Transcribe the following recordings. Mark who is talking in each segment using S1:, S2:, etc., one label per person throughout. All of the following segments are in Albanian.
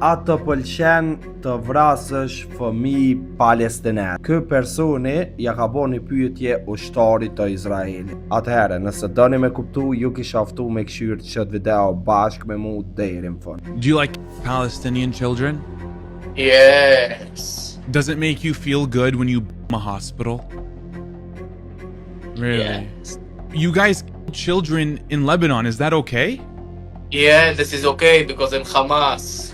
S1: a të pëlqen të vrasësh fëmijë palestinanë? Ky personi ja ka bën një pyetje ushtarit të Izraelit. Atëherë, nëse doni me kuptu, ju kisha ftu me këshirë çët video bashkë me mu deri në fund.
S2: Do you like Palestinian children?
S3: Yes.
S2: Does it make you feel good when you bomb a hospital? Really?
S3: Yes.
S2: You guys kill children in Lebanon, is that okay?
S3: Yeah, this is okay because in Hamas,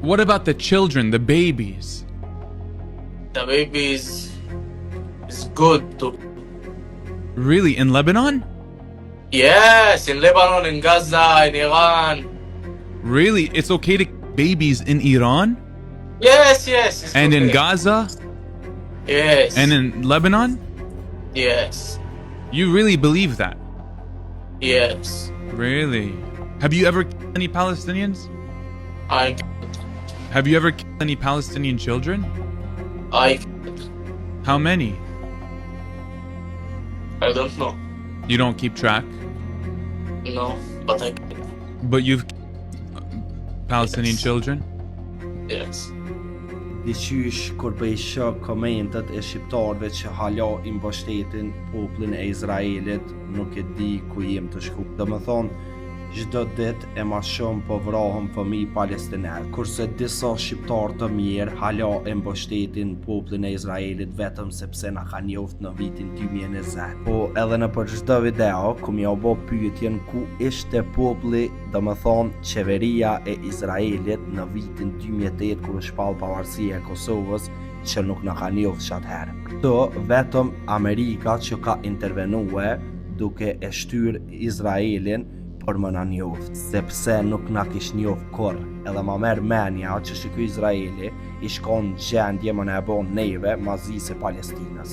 S2: What about the children, the babies?
S3: the baby is good too.
S2: Really, in Lebanon?
S3: Yes, in Lebanon, in Gaza, in Iran.
S2: Really? It's okay to kill babies in Iran?
S3: Yes, yes. It's
S2: And in
S3: okay.
S2: Gaza?
S3: Yes.
S2: And in Lebanon?
S3: Yes.
S2: You really believe that?
S3: Yes.
S2: Really? Have you ever killed any Palestinians?
S3: I
S2: Have you ever killed any Palestinian children? How many?
S3: don't know.
S2: You don't keep track?
S3: No, but
S2: But you've killed Palestinian
S3: Yes.
S2: children?
S3: yes.
S1: Diqysh kur për i shok komentet e shqiptarve që hala i mbështetin popullin e Izraelit, nuk e di ku jem të shku. Dhe më thonë, çdo ditë e ma shumë po vrahën fëmijë palestinanë, kurse disa shqiptar të mirë hala e mbështetin popullin e Izraelit vetëm sepse na kanë njoft në vitin 2020. Po edhe në për çdo video, ku m'ja bo pyetjen ku ishte populli, dhe më thonë qeveria e Izraelit në vitin 2008 kur u shpall pavarësia e Kosovës, që nuk na kanë njoft atëherë. Këto vetëm Amerika që ka intervenue duke e shtyr Izraelin për më na njoft, sepse nuk na kish njoft kur. Edhe ma merr menja që ky Izraeli i shkon gjendje më na e bon neve mazi se Palestinës.